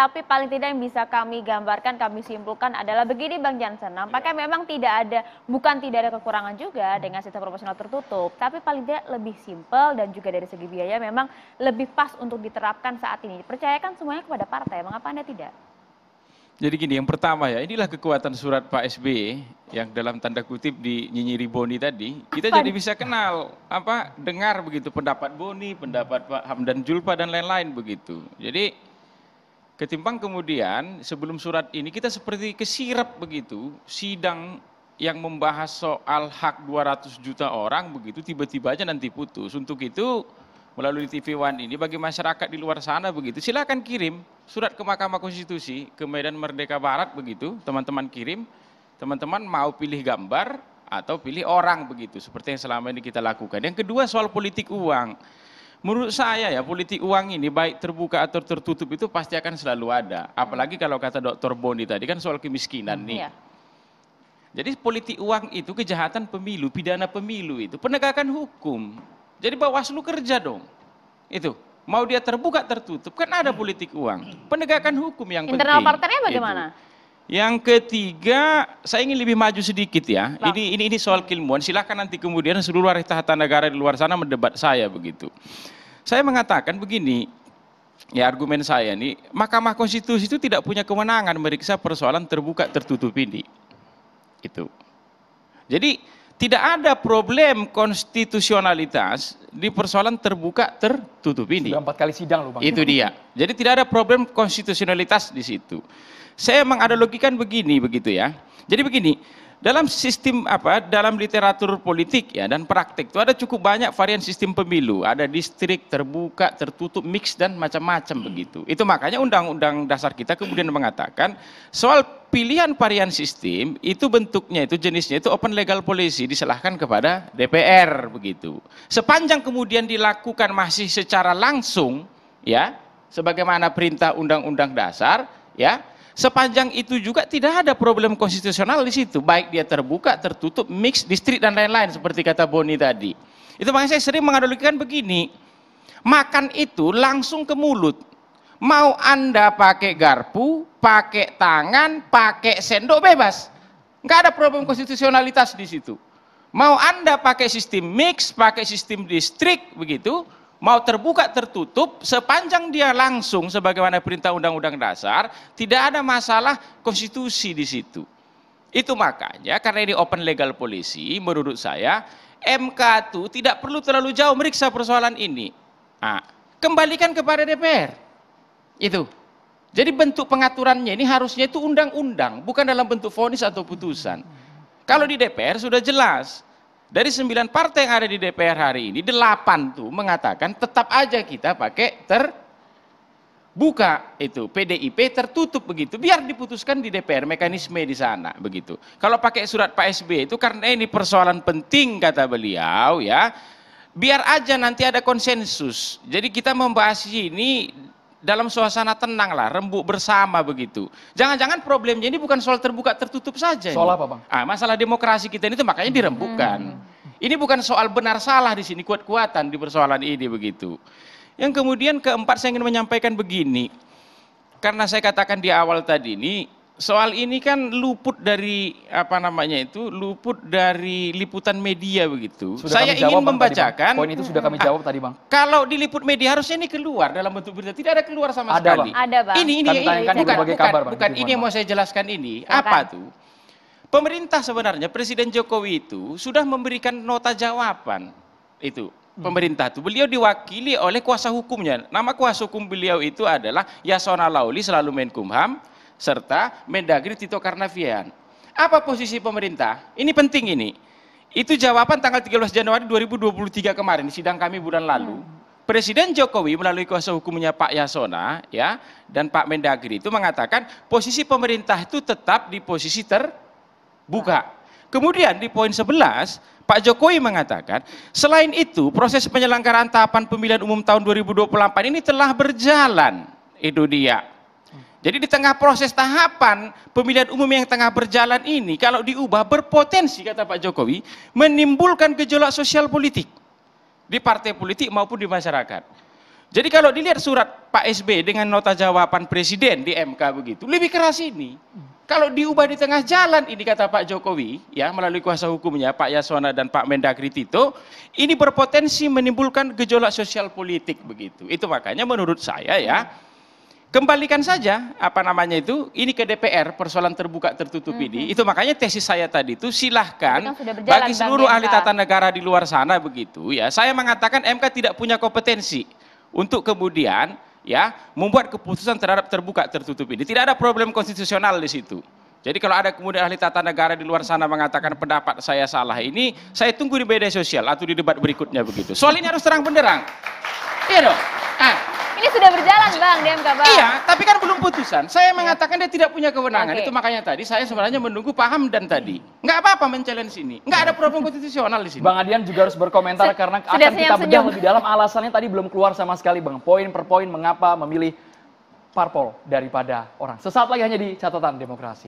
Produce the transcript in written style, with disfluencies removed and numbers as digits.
tapi paling tidak yang bisa kami gambarkan, kami simpulkan adalah begini Bang Jansen. Nampaknya memang bukan tidak ada kekurangan juga dengan sistem proporsional tertutup, tapi paling tidak lebih simpel dan juga dari segi biaya memang lebih pas untuk diterapkan saat ini. Percayakan semuanya kepada partai, mengapa Anda tidak? Jadi gini, yang pertama ya, inilah kekuatan surat Pak SBY yang dalam tanda kutip dinyinyiri Boni tadi. Kita jadi bisa kenal, dengar begitu pendapat Boni, pendapat Pak Hamdan Julfa dan lain-lain begitu. Jadi ketimbang kemudian sebelum surat ini kita seperti kesirap begitu, sidang yang membahas soal hak 200 juta orang begitu tiba-tiba aja nanti putus. Untuk itu melalui TV One ini bagi masyarakat di luar sana begitu, silakan kirim surat ke Mahkamah Konstitusi, ke Medan Merdeka Barat begitu, teman-teman kirim, teman-teman mau pilih gambar atau pilih orang begitu, seperti yang selama ini kita lakukan. Yang kedua soal politik uang. Menurut saya ya politik uang ini baik terbuka atau tertutup itu pasti akan selalu ada. Apalagi kalau kata Dr. Boni tadi kan soal kemiskinan nih. Iya. Jadi politik uang itu kejahatan pemilu, pidana pemilu itu, penegakan hukum. Jadi Bawaslu kerja dong. Itu. Mau dia terbuka tertutup kan ada politik uang. Penegakan hukum yang penting. Internal partainya bagaimana? Itu. Yang ketiga, saya ingin lebih maju sedikit ya. Ini soal keilmuan. Silakan nanti kemudian seluruh ahli tata negara di luar sana mendebat saya begitu. Saya mengatakan begini. Ya argumen saya nih, Mahkamah Konstitusi itu tidak punya kewenangan meriksa persoalan terbuka tertutup ini. Itu. Jadi tidak ada problem konstitusionalitas di persoalan terbuka tertutup ini. Sudah 4 kali sidang loh Bang. Itu dia. Jadi tidak ada problem konstitusionalitas di situ. Saya menganalogikan begini begitu ya. Jadi begini, dalam sistem dalam literatur politik ya dan praktik itu ada cukup banyak varian sistem pemilu. Ada distrik, terbuka, tertutup, mix dan macam-macam begitu. Itu makanya Undang-Undang Dasar kita kemudian mengatakan soal pilihan varian sistem itu bentuknya itu jenisnya itu open legal policy diserahkan kepada DPR begitu. Sepanjang kemudian dilakukan masih secara langsung ya sebagaimana perintah Undang-Undang Dasar ya. Sepanjang itu juga tidak ada problem konstitusional di situ, baik dia terbuka, tertutup, mix, distrik dan lain-lain seperti kata Boni tadi. Itu makanya saya sering menganalogikan begini, makan itu langsung ke mulut. Mau Anda pakai garpu, pakai tangan, pakai sendok bebas, nggak ada problem konstitusionalitas di situ. Mau Anda pakai sistem mix, pakai sistem distrik begitu. Mau terbuka tertutup sepanjang dia langsung sebagaimana perintah Undang-Undang Dasar tidak ada masalah konstitusi di situ. Itu makanya karena ini open legal policy menurut saya MK itu tidak perlu terlalu jauh meriksa persoalan ini. Kembalikan kepada DPR. Itu. Jadi bentuk pengaturannya ini harusnya itu undang-undang bukan dalam bentuk vonis atau putusan. Kalau di DPR sudah jelas. Dari 9 partai yang ada di DPR hari ini, 8 tuh mengatakan tetap aja kita pakai terbuka itu PDIP tertutup begitu, biar diputuskan di DPR mekanisme di sana begitu. Kalau pakai surat Pak SBY itu karena ini persoalan penting kata beliau ya, biar aja nanti ada konsensus. Jadi kita membahas ini dalam suasana tenang lah, rembuk bersama begitu. Jangan-jangan problemnya ini bukan soal terbuka tertutup saja. Soal apa Bang? Masalah demokrasi kita ini tuh makanya dirembukkan. Ini bukan soal benar salah di sini, kuat-kuatan di persoalan ini begitu. Yang kemudian keempat saya ingin menyampaikan begini. Karena saya katakan di awal tadi ini, soal ini kan luput dari luput dari liputan media begitu. Sudah saya ingin membacakan. Poin itu sudah kami jawab tadi Bang. Kalau diliput media harusnya ini keluar dalam bentuk berita, tidak ada keluar sama sekali. Ada Bang. Ini bukan ini yang mau saya jelaskan ini. Apa tuh? Pemerintah sebenarnya Presiden Jokowi itu sudah memberikan nota jawaban itu. Pemerintah itu beliau diwakili oleh kuasa hukumnya. Nama kuasa hukum beliau itu adalah Yasona Lauli selalu Menkumham serta Mendagri Tito Karnavian. Apa posisi pemerintah? Ini penting ini. Itu jawaban tanggal 13 Januari 2023 kemarin, sidang kami bulan lalu. Presiden Jokowi melalui kuasa hukumnya Pak Yasona ya dan Pak Mendagri itu mengatakan posisi pemerintah itu tetap di posisi terbuka. Kemudian di poin 11 Pak Jokowi mengatakan selain itu proses penyelenggaraan tahapan pemilihan umum tahun 2024 ini telah berjalan. Itu dia. Jadi di tengah proses tahapan pemilihan umum yang tengah berjalan ini kalau diubah berpotensi kata Pak Jokowi menimbulkan gejolak sosial politik di partai politik maupun di masyarakat. Jadi kalau dilihat surat Pak SB dengan nota jawaban Presiden di MK begitu, lebih keras ini. Kalau diubah di tengah jalan, ini kata Pak Jokowi, ya melalui kuasa hukumnya Pak Yasona dan Pak Mendagri Tito, ini berpotensi menimbulkan gejolak sosial politik begitu. Itu makanya menurut saya ya, kembalikan saja ini ke DPR, persoalan terbuka tertutup ini. Itu makanya tesis saya tadi itu silahkan bagi seluruh ahli tata negara di luar sana begitu ya. Saya mengatakan MK tidak punya kompetensi untuk kemudian ya membuat keputusan terhadap terbuka tertutup ini. Tidak ada problem konstitusional di situ. Jadi kalau ada kemudian ahli tata negara di luar sana mengatakan pendapat saya salah ini, saya tunggu di media sosial atau di debat berikutnya begitu. Soal ini harus terang benderang. Iya dong. Ini sudah berjalan Bang di MK Bang. Iya, tapi kan belum putusan. Saya mengatakan dia tidak punya kewenangan. Itu makanya tadi saya sebenarnya menunggu paham dan tadi. Nggak apa-apa men-challenge ini. Nggak ada problem konstitusional di sini. Bang Adian juga harus berkomentar karena akan kita bedah lebih dalam. Alasannya tadi belum keluar sama sekali Bang. Poin per poin mengapa memilih parpol daripada orang. Sesaat lagi hanya di Catatan Demokrasi.